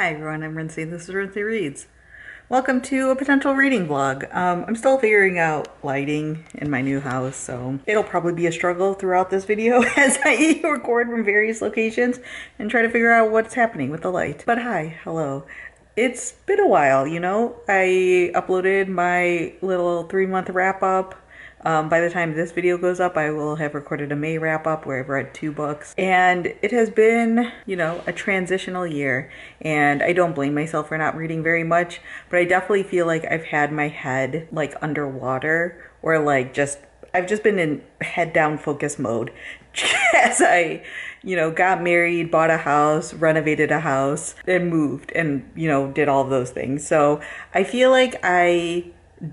Hi everyone, I'm Rincey and this is Rincey Reads. Welcome to a potential reading vlog. I'm still figuring out lighting in my new house, so it'll probably be a struggle throughout this video as I record from various locations and try to figure out what's happening with the light. But hi, hello. It's been a while, you know? I uploaded my little 3-month wrap-up. By the time this video goes up, I will have recorded a May wrap-up where I've read 2 books. And it has been, you know, a transitional year. And I don't blame myself for not reading very much, but I definitely feel like I've had my head like underwater, or like I've just been in head down focus mode as I, you know, got married, bought a house, renovated a house, and moved and, you know, did all of those things. So I feel like I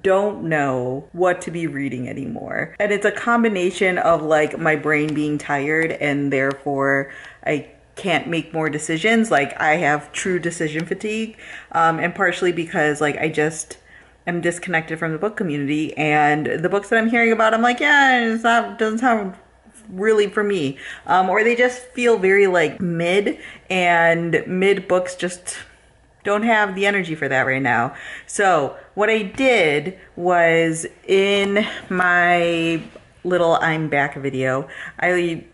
don't know what to be reading anymore. And it's a combination of like my brain being tired and therefore I can't make more decisions. Like I have true decision fatigue, and partially because like I just am disconnected from the book community, and the books that I'm hearing about, I'm like, yeah, doesn't sound really for me. Or they just feel very like mid, and mid books just don't have the energy for that right now. So what I did was, in my little I'm back video, I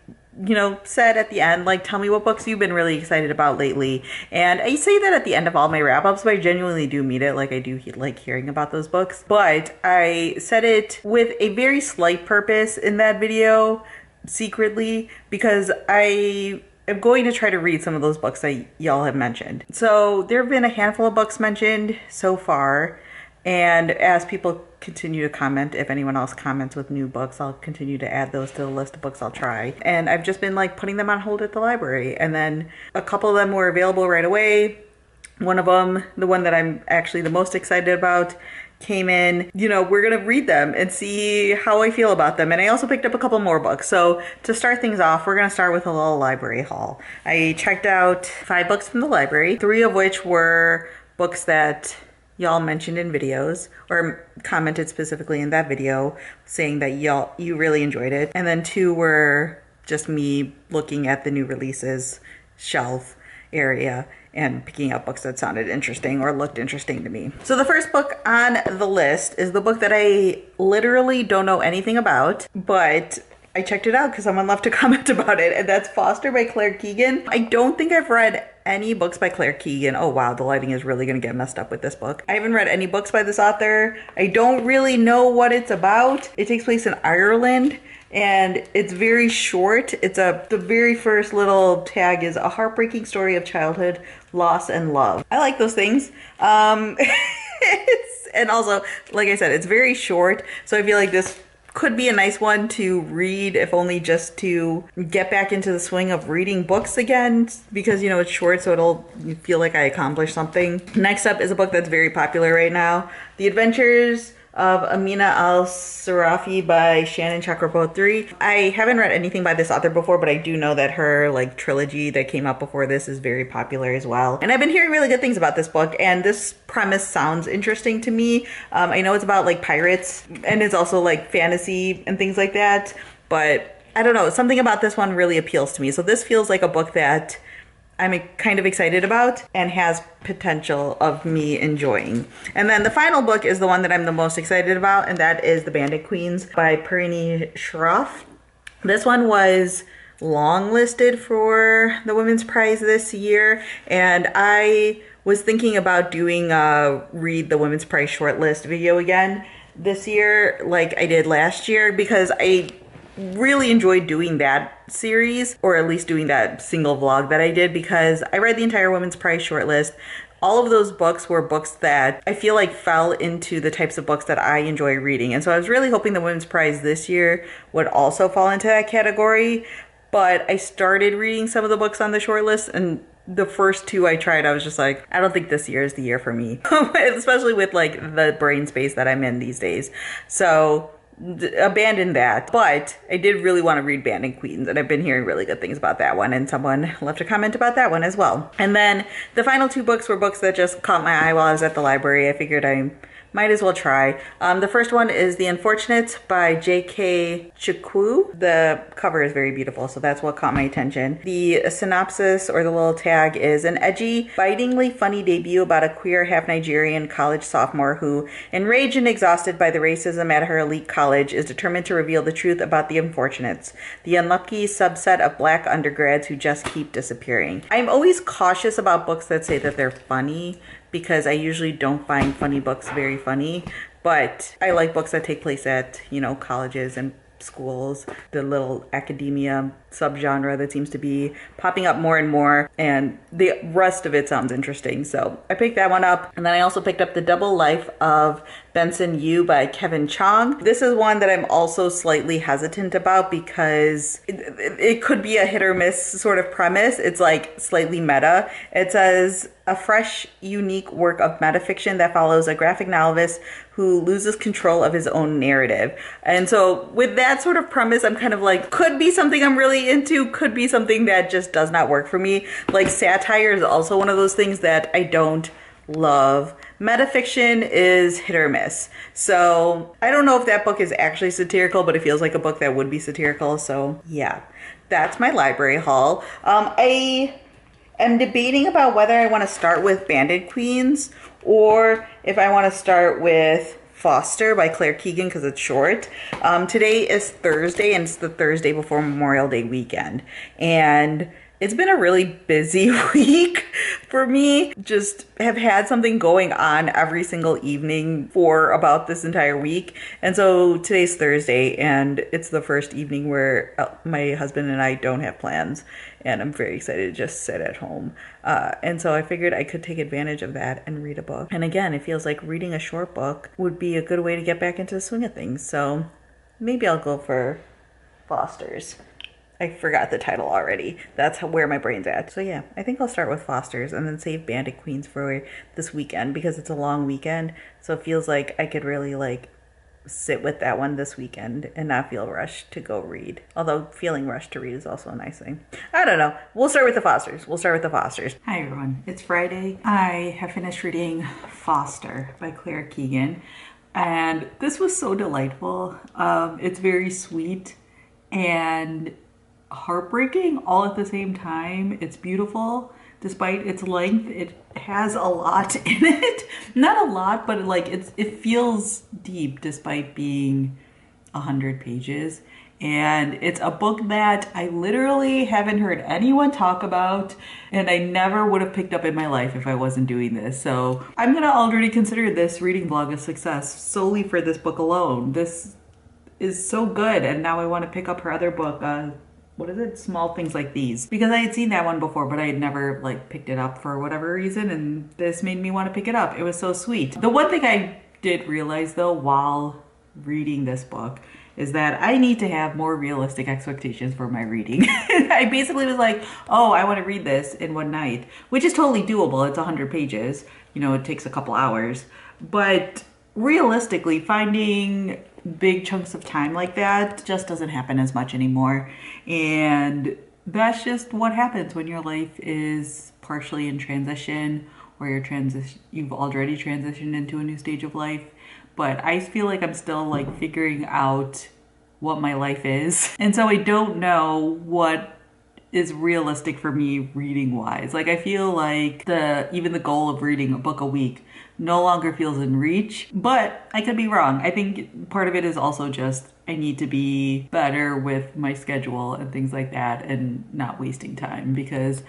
said at the end, like, tell me what books you've been really excited about lately. And I say that at the end of all my wrap-ups, but I genuinely do mean it. Like, I do like hearing about those books. But I said it with a very slight purpose in that video, secretly, because I'm going to try to read some of those books that y'all have mentioned. So there have been a handful of books mentioned so far, and as people continue to comment, if anyone else comments with new books, I'll continue to add those to the list of books I'll try. And I've just been like putting them on hold at the library, and then a couple of them were available right away. One of them, the one that I'm actually the most excited about, came in. You know, we're gonna read them and see how I feel about them. And I also picked up a couple more books. So to start things off, we're gonna start with a little library haul. I checked out 5 books from the library, 3 of which were books that y'all mentioned in videos or commented specifically in that video saying that you really enjoyed it. And then 2 were just me looking at the new releases shelf area and picking up books that sounded interesting or looked interesting to me. So the first book on the list is the book that I literally don't know anything about, but I checked it out because someone left a comment about it, and that's Foster by Claire Keegan. I don't think I've read any books by Claire Keegan. Oh wow, the lighting is really gonna get messed up with this book. I haven't read any books by this author. I don't really know what it's about. It takes place in Ireland, and it's very short. The very first little tag is a heartbreaking story of childhood, loss, and love. I like those things. And also, like I said, it's very short, so I feel like this could be a nice one to read, if only just to get back into the swing of reading books again, because, you know, it's short, so it'll feel like I accomplished something. Next up is a book that's very popular right now, The Adventures of Amina al-Sarafi by Shannon Chakraborty. I haven't read anything by this author before, but I do know that her like trilogy that came out before this is very popular as well. And I've been hearing really good things about this book, and this premise sounds interesting to me. I know it's about like pirates, and it's also like fantasy and things like that, but I don't know, something about this one really appeals to me. So this feels like a book that I'm kind of excited about and has potential of me enjoying. And then the final book is the one that I'm the most excited about, and that is The Bandit Queens by Parini Shroff. This one was longlisted for the Women's Prize this year, and I was thinking about doing a Read the Women's Prize shortlist video again this year like I did last year, because I really enjoyed doing that series, or at least doing that single vlog that I did, because I read the entire Women's Prize shortlist. All of those books were books that I feel like fell into the types of books that I enjoy reading. And so I was really hoping the Women's Prize this year would also fall into that category. But I started reading some of the books on the shortlist, and the first 2 I tried, I was just like, I don't think this year is the year for me. Especially with like the brain space that I'm in these days. So abandoned that. But I did really want to read Bandit Queens, and I've been hearing really good things about that one, and someone left a comment about that one as well. And then the final 2 books were books that just caught my eye while I was at the library. I figured I might as well try. The first one is The Unfortunates by J.K. Chukwu. The cover is very beautiful, so that's what caught my attention. The synopsis or the little tag is an edgy, bitingly funny debut about a queer, half Nigerian college sophomore who, enraged and exhausted by the racism at her elite college, is determined to reveal the truth about the unfortunates, the unlucky subset of black undergrads who just keep disappearing. I'm always cautious about books that say that they're funny because I usually don't find funny books very funny, but I like books that take place at, you know, colleges and schools, the little academia subgenre that seems to be popping up more and more, and the rest of it sounds interesting. So I picked that one up, and then I also picked up The Double Life of Benson Yu by Kevin Chong. This is one that I'm also slightly hesitant about because it could be a hit or miss sort of premise. It's like slightly meta. It says, a fresh, unique work of metafiction that follows a graphic novelist who loses control of his own narrative. And so with that sort of premise, I'm kind of like, could be something I'm really into, could be something that just does not work for me. Like satire is also one of those things that I don't love. Metafiction is hit or miss. So I don't know if that book is actually satirical, but it feels like a book that would be satirical. So yeah, that's my library haul. I'm debating about whether I want to start with Bandit Queens or if I want to start with Foster by Claire Keegan because it's short. Today is Thursday and it's the Thursday before Memorial Day weekend. And it's been a really busy week for me. Just have had something going on every single evening for about this entire week. And so today's Thursday and it's the first evening where my husband and I don't have plans. And I'm very excited to just sit at home. And so I figured I could take advantage of that and read a book. And again, it feels like reading a short book would be a good way to get back into the swing of things. So maybe I'll go for Foster's. I forgot the title already. That's where my brain's at. So yeah, I think I'll start with Foster's and then save Bandit Queens for this weekend because it's a long weekend. So it feels like I could really like sit with that one this weekend and not feel rushed to go read. Although feeling rushed to read is also a nice thing. I don't know. We'll start with the Fosters. Hi everyone. It's Friday. I have finished reading Foster by Claire Keegan. And this was so delightful. It's very sweet and heartbreaking all at the same time. It's beautiful. Despite its length, it has a lot in it. Not a lot, but like it feels deep despite being 100 pages. And it's a book that I literally haven't heard anyone talk about, and I never would have picked up in my life if I wasn't doing this. So I'm gonna already consider this reading vlog a success solely for this book alone. This is so good, and now I want to pick up her other book, what is it? Small Things Like These. Because I had seen that one before, but I had never like picked it up for whatever reason, and this made me want to pick it up. It was so sweet. The one thing I did realize though while reading this book is that I need to have more realistic expectations for my reading. I basically was like, oh, I want to read this in one night, which is totally doable. It's 100 pages. You know, it takes a couple hours. But realistically, finding big chunks of time like that just doesn't happen as much anymore. And that's just what happens when your life is partially in transition, or you've already transitioned into a new stage of life. But I feel like I'm still like figuring out what my life is. And so I don't know what is realistic for me reading wise. Like I feel like even the goal of reading a book a week no longer feels in reach, but I could be wrong. I think part of it is also just I need to be better with my schedule and things like that and not wasting time, because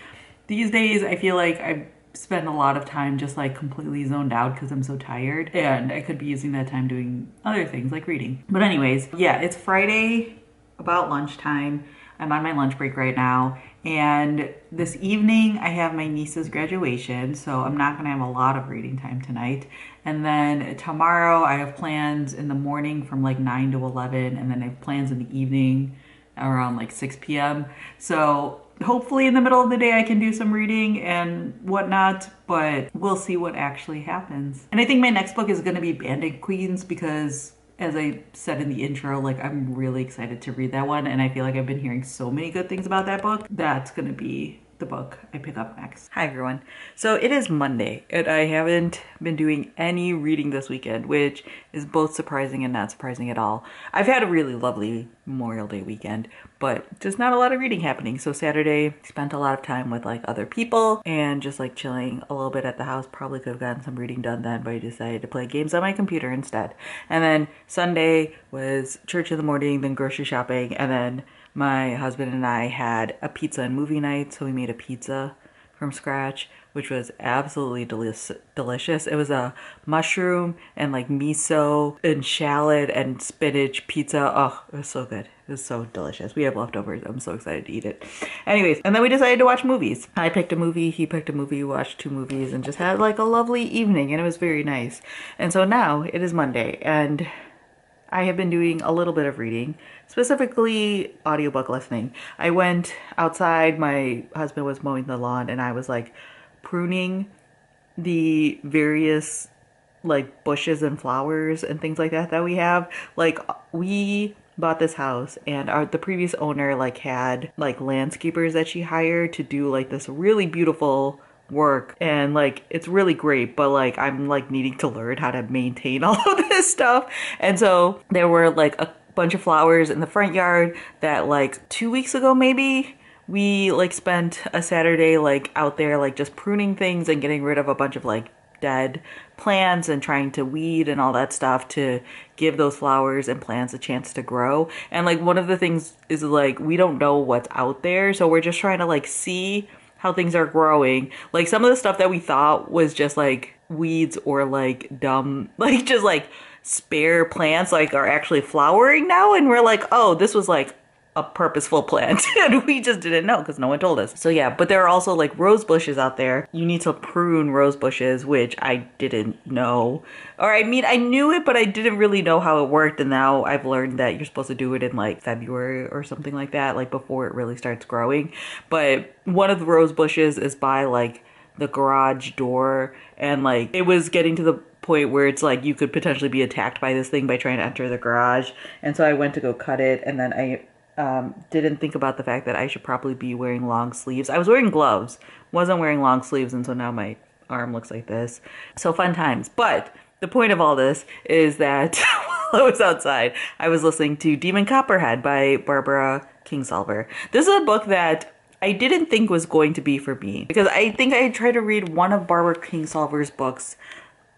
these days I feel like I've spent a lot of time just like completely zoned out because I'm so tired, and I could be using that time doing other things like reading. But anyways, yeah, it's Friday about lunchtime. I'm on my lunch break right now, and this evening I have my niece's graduation, so I'm not gonna have a lot of reading time tonight. And then tomorrow I have plans in the morning from like 9 to 11, and then I have plans in the evening around like 6 p.m. So hopefully in the middle of the day I can do some reading and whatnot, but we'll see what actually happens. And I think my next book is gonna be Bandit Queens because, as I said in the intro, like I'm really excited to read that one, and I feel like I've been hearing so many good things about that book. That's gonna be the book I pick up next. Hi everyone. So it is Monday and I haven't been doing any reading this weekend, which is both surprising and not surprising at all. I've had a really lovely Memorial Day weekend, but just not a lot of reading happening. So Saturday, spent a lot of time with like other people and just like chilling a little bit at the house. Probably could have gotten some reading done then, but I decided to play games on my computer instead. And then Sunday was church in the morning, then grocery shopping, and then my husband and I had a pizza and movie night, so we made a pizza from scratch, which was absolutely delicious. It was a mushroom and like miso and shallot and spinach pizza. Oh, it was so good. It was so delicious. We have leftovers. I'm so excited to eat it. Anyways, and then we decided to watch movies. I picked a movie, he picked a movie, we watched 2 movies and just had like a lovely evening, and it was very nice. And so now it is Monday and I have been doing a little bit of reading, specifically audiobook listening. I went outside, my husband was mowing the lawn, and I was like pruning the various like bushes and flowers and things like that we have. Like, we bought this house and the previous owner like had like landscapers that she hired to do like this really beautiful work, and like it's really great, but like I'm like needing to learn how to maintain all of this stuff. And so there were like a bunch of flowers in the front yard that like 2 weeks ago maybe we like spent a Saturday like out there like just pruning things and getting rid of a bunch of like dead plants and trying to weed and all that stuff to give those flowers and plants a chance to grow. And like one of the things is like we don't know what's out there, so we're just trying to like see how things are growing. Like some of the stuff that we thought was just like weeds or like dumb, like just like spare plants, like are actually flowering now. And we're like, oh, this was like a purposeful plant and we just didn't know because no one told us. So yeah, but there are also like rose bushes out there. You need to prune rose bushes, which I didn't know. Or I mean, I knew it, but I didn't really know how it worked. And now I've learned that you're supposed to do it in like February or something like that, like before it really starts growing. But one of the rose bushes is by like the garage door, and like it was getting to the point where it's like you could potentially be attacked by this thing by trying to enter the garage. And so I went to go cut it, and then I didn't think about the fact that I should probably be wearing long sleeves. I was wearing gloves, wasn't wearing long sleeves, and so now my arm looks like this. So fun times. But the point of all this is that while I was outside, I was listening to Demon Copperhead by Barbara Kingsolver. This is a book that I didn't think was going to be for me, because I think I tried to read one of Barbara Kingsolver's books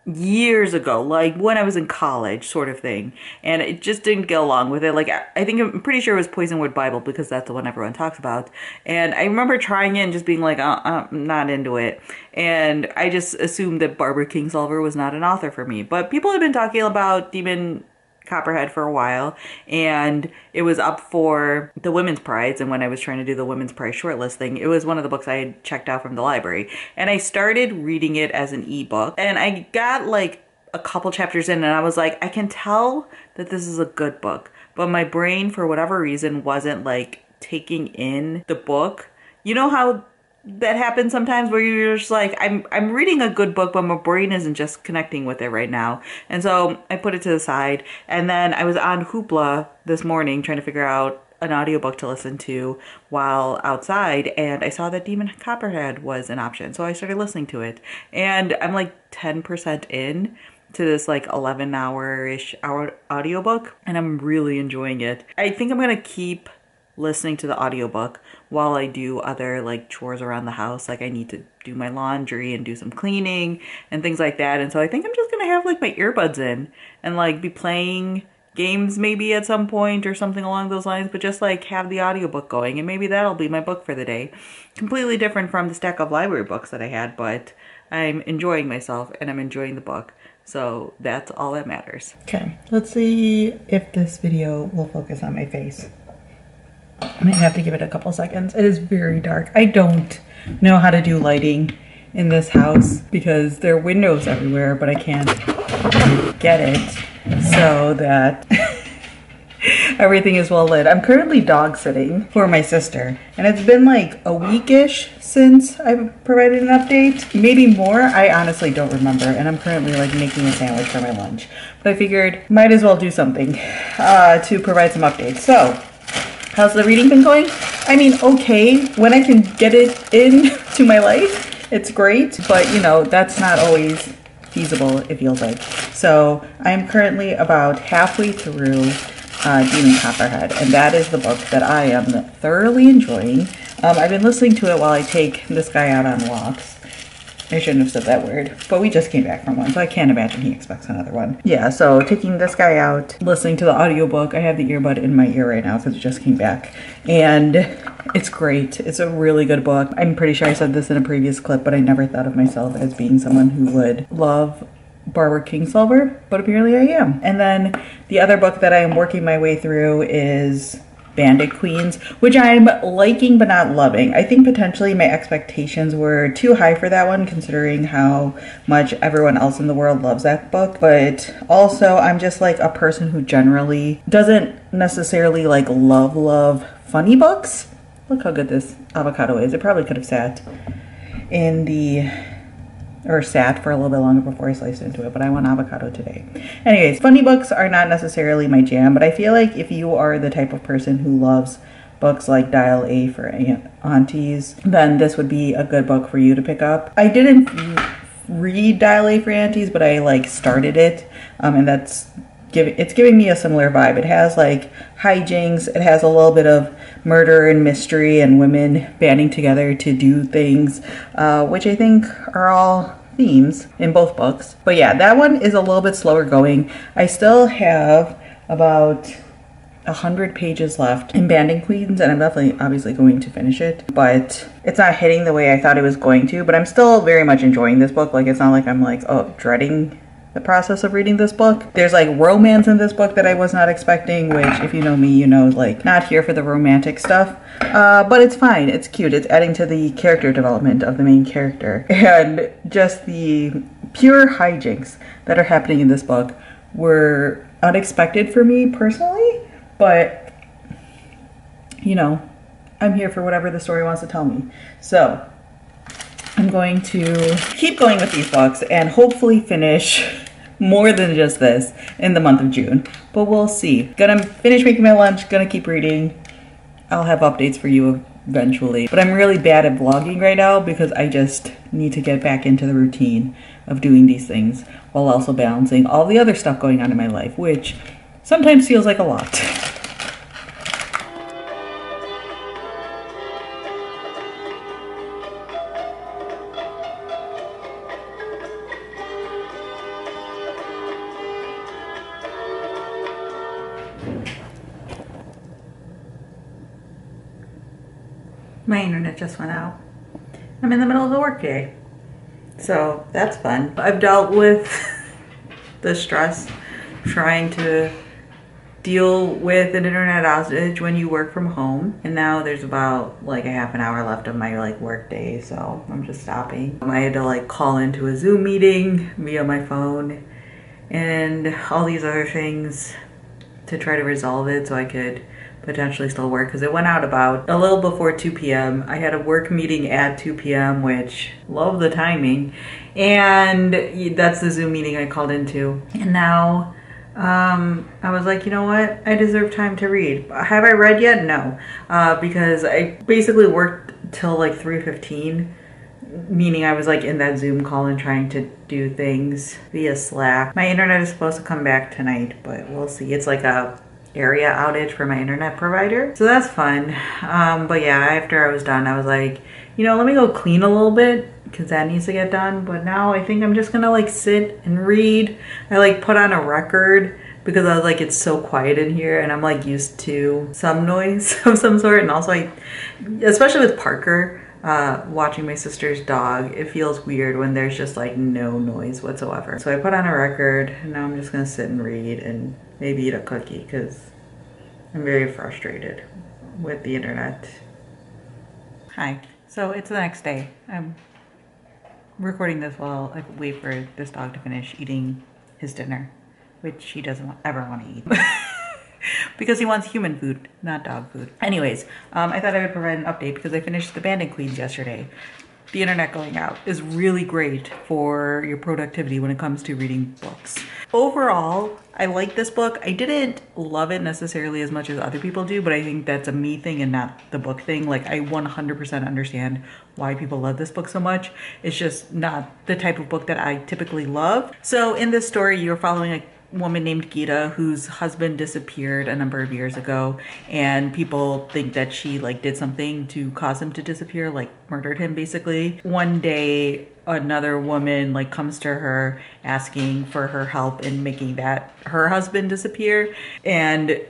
years ago, like when I was in college sort of thing, and it just didn't get along with it. Like I'm pretty sure it was Poisonwood Bible, because that's the one everyone talks about, and I remember trying it and just being like, I'm not into it, and I just assumed that Barbara Kingsolver was not an author for me. But people have been talking about Demon Copperhead for a while, and it was up for the Women's Prize, and when I was trying to do the Women's Prize shortlisting, it was one of the books I had checked out from the library, and I started reading it as an ebook, and I got like a couple chapters in and I was like, I can tell that this is a good book, but my brain for whatever reason wasn't like taking in the book. You know how that happens sometimes where you're just like, I'm reading a good book, but my brain isn't just connecting with it right now. And so I put it to the side, and then I was on Hoopla this morning trying to figure out an audiobook to listen to while outside, and I saw that Demon Copperhead was an option. So I started listening to it, and I'm like 10% in to this like 11-hour-ish audiobook, and I'm really enjoying it. I think I'm gonna keep listening to the audiobook while I do other like chores around the house. Like I need to do my laundry and do some cleaning and things like that. And so I think I'm just gonna have like my earbuds in and like be playing games maybe at some point or something along those lines, but just like have the audiobook going, and maybe that'll be my book for the day. Completely different from the stack of library books that I had, but I'm enjoying myself and I'm enjoying the book. So that's all that matters. Okay, let's see if this video will focus on my face. I might have to give it a couple seconds. It is very dark. I don't know how to do lighting in this house because there are windows everywhere, but I can't get it so that everything is well lit. I'm currently dog sitting for my sister, and it's been like a week-ish since I've provided an update. Maybe more, I honestly don't remember, and I'm currently like making a sandwich for my lunch. But I figured might as well do something to provide some updates. So How's the reading been going? I mean, okay. When I can get it into my life, it's great. But, you know, that's not always feasible, it feels like. So I'm currently about halfway through Demon Copperhead, and that is the book that I am thoroughly enjoying. I've been listening to it while I take this guy out on walks. I shouldn't have said that word, but we just came back from one, so I can't imagine he expects another one. Yeah, so taking this guy out, listening to the audiobook. I have the earbud in my ear right now because it just came back, and it's great. It's a really good book. I'm pretty sure I said this in a previous clip, but I never thought of myself as being someone who would love Barbara Kingsolver, but apparently I am. And then the other book that I am working my way through is Bandit Queens, which I'm liking but not loving. I think potentially my expectations were too high for that one considering how much everyone else in the world loves that book. But also I'm just like a person who generally doesn't necessarily like love funny books. Look how good this avocado is. It probably could have sat in the sat for a little bit longer before I sliced into it, but I want avocado today. Anyways, funny books are not necessarily my jam, but I feel like if you are the type of person who loves books like Dial A for Aunties, then this would be a good book for you to pick up. I didn't read Dial A for Aunties, but I like started it, and it's giving me a similar vibe. It has like hijinks, it has a little bit of murder and mystery and women banding together to do things, which I think are all themes in both books. But yeah, that one is a little bit slower going. I still have about 100 pages left in Bandit Queens, and I'm definitely obviously going to finish it, but it's not hitting the way I thought it was going to. But I'm still very much enjoying this book. Like, it's not like I'm like, oh, dreading the process of reading this book. There's like romance in this book that I was not expecting, which if you know me, you know, like not here for the romantic stuff, but it's fine, it's cute, it's adding to the character development of the main character. And just the pure hijinks that are happening in this book were unexpected for me personally, but you know, I'm here for whatever the story wants to tell me. So I'm going to keep going with these books and hopefully finish more than just this in the month of June, but we'll see. Gonna finish making my lunch, gonna keep reading. I'll have updates for you eventually, but I'm really bad at vlogging right now because I just need to get back into the routine of doing these things while also balancing all the other stuff going on in my life, which sometimes feels like a lot. My internet just went out. I'm in the middle of the workday, so that's fun. I've dealt with the stress trying to deal with an internet outage when you work from home, and now there's about like a half an hour left of my like work day, so I'm just stopping. I had to like call into a Zoom meeting via my phone and all these other things to try to resolve it so I could potentially still work, because it went out about a little before 2 p.m. I had a work meeting at 2 p.m., which love the timing, and that's the Zoom meeting I called into. And now I was like, you know what, I deserve time to read. Have I read yet? No, because I basically worked till like 3:15, meaning I was like in that Zoom call and trying to do things via Slack. My internet is supposed to come back tonight, but we'll see. It's like a area outage for my internet provider, so that's fun. But yeah, after I was done, I was like, you know, let me go clean a little bit because that needs to get done. But now I think I'm just gonna like sit and read. I like put on a record because I was like, it's so quiet in here and I'm like used to some noise of some sort. And also especially with Parker, watching my sister's dog, it feels weird when there's just like no noise whatsoever. So I put on a record and now I'm just gonna sit and read and maybe eat a cookie because I'm very frustrated with the internet. Hi, so it's the next day. I'm recording this while I wait for this dog to finish eating his dinner, which he doesn't ever want to eat. Because he wants human food, not dog food. Anyways, I thought I would provide an update because I finished the Bandit Queens yesterday. the internet going out is really great for your productivity when it comes to reading books. Overall, I like this book. I didn't love it necessarily as much as other people do, but I think that's a me thing and not the book thing. Like, I 100% understand why people love this book so much. It's just not the type of book that I typically love. So in this story, you're following a woman named Gita whose husband disappeared a number of years ago, and people think that she like did something to cause him to disappear, like murdered him basically. One day another woman like comes to her asking for her help in making that her husband disappear, and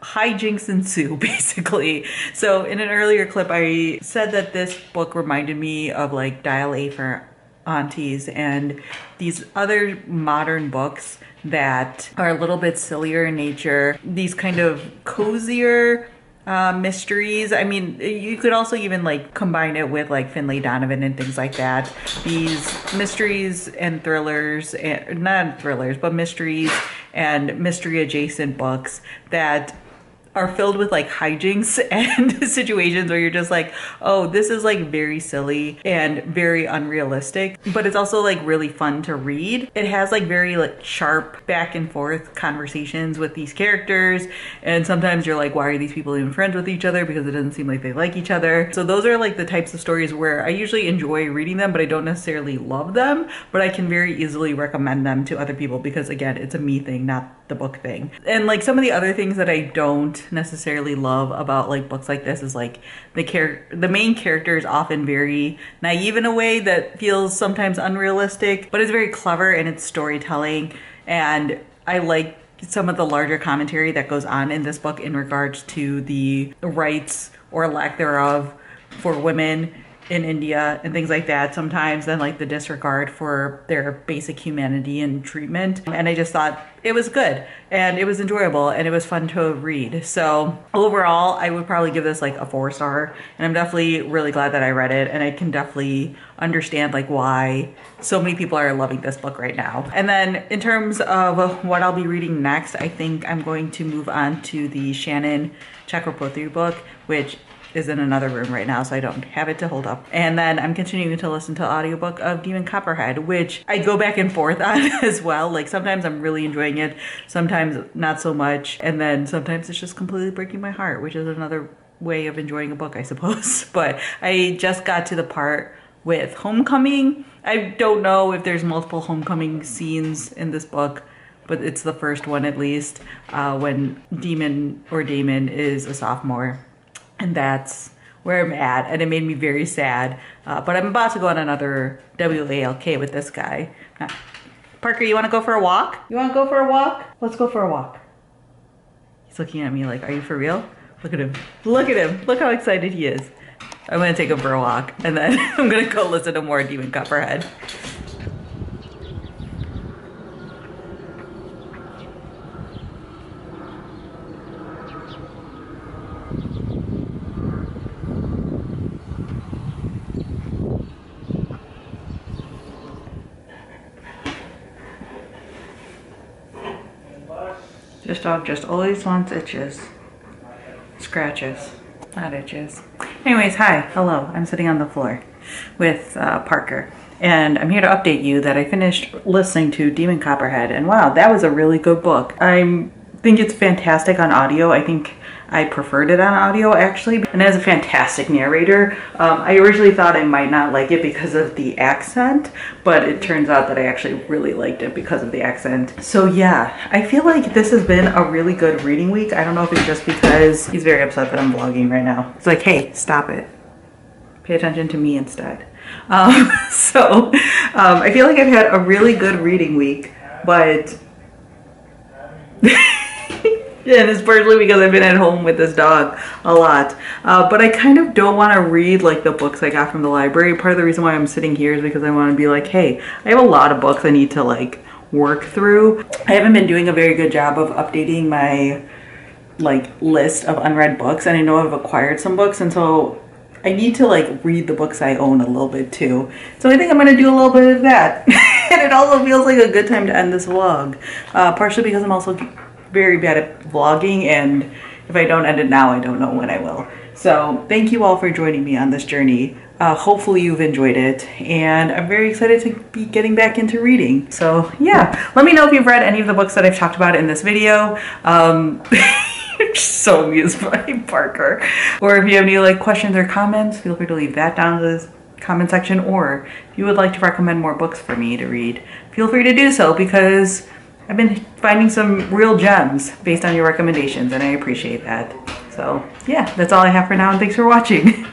hijinks ensue basically. So in an earlier clip I said that this book reminded me of like Dial A for Aunties and these other modern books that are a little bit sillier in nature, these kind of cozier mysteries. I mean, you could also even like combine it with like Finlay Donovan and things like that. These mysteries and thrillers, and not thrillers, but mysteries and mystery adjacent books that are filled with like hijinks and situations where you're just like, oh, this is like very silly and very unrealistic, but it's also like really fun to read. It has like very like sharp back and forth conversations with these characters, and sometimes you're like, why are these people even friends with each other, because it doesn't seem like they like each other. So those are like the types of stories where I usually enjoy reading them, but I don't necessarily love them, but I can very easily recommend them to other people because again, it's a me thing, not the book thing. And like some of the other things that I don't necessarily love about like books like this is like the main character is often very naive in a way that feels sometimes unrealistic, but it's very clever in its storytelling. And I like some of the larger commentary that goes on in this book in regards to the rights or lack thereof for women in India and things like that sometimes, and like the disregard for their basic humanity and treatment. And I just thought it was good and it was enjoyable and it was fun to read. So overall, I would probably give this like a 4-star, and I'm definitely really glad that I read it, and I can definitely understand like why so many people are loving this book right now. And then in terms of what I'll be reading next, I think I'm going to move on to the Shannon Chakraborty book, which is in another room right now, so I don't have it to hold up. And then I'm continuing to listen to the audiobook of Demon Copperhead, which I go back and forth on as well. Like sometimes I'm really enjoying it, sometimes not so much, and then sometimes it's just completely breaking my heart, which is another way of enjoying a book, I suppose. But I just got to the part with Homecoming. I don't know if there's multiple homecoming scenes in this book, but it's the first one at least, when Damon is a sophomore. And that's where I'm at, and it made me very sad. But I'm about to go on another WALK with this guy. Parker, you want to go for a walk? You want to go for a walk? Let's go for a walk. He's looking at me like, are you for real? Look at him. Look at him. Look how excited he is. I'm going to take him for a walk, and then I'm going to go listen to more Demon Copperhead. This dog just always wants itches. Scratches, not itches. Anyways, hi, hello. I'm sitting on the floor with Parker, and I'm here to update you that I finished listening to Demon Copperhead, and wow, that was a really good book. I think it's fantastic on audio. I think I preferred it on audio actually, and it has a fantastic narrator. I originally thought I might not like it because of the accent, but it turns out that I actually really liked it because of the accent. So yeah, I feel like this has been a really good reading week. I don't know if it's just because he's very upset that I'm vlogging right now. It's like, hey, stop it. Pay attention to me instead. I feel like I've had a really good reading week, but and it's partially because I've been at home with this dog a lot. But I kind of don't want to read like the books I got from the library. Part of the reason why I'm sitting here is because I want to be like, hey, I have a lot of books I need to like work through. I haven't been doing a very good job of updating my like list of unread books, and I know I've acquired some books, and so I need to like read the books I own a little bit too. So I think I'm gonna do a little bit of that. And it also feels like a good time to end this vlog. Partially because I'm also very bad at vlogging, and if I don't end it now, I don't know when I will. So thank you all for joining me on this journey. Hopefully you've enjoyed it, and I'm very excited to be getting back into reading. So yeah, let me know if you've read any of the books that I've talked about in this video. I'm so amused by Parker. Or if you have any like questions or comments, feel free to leave that down in the comment section. Or if you would like to recommend more books for me to read, feel free to do so, because I've been finding some real gems based on your recommendations, and I appreciate that. So yeah, that's all I have for now, and thanks for watching.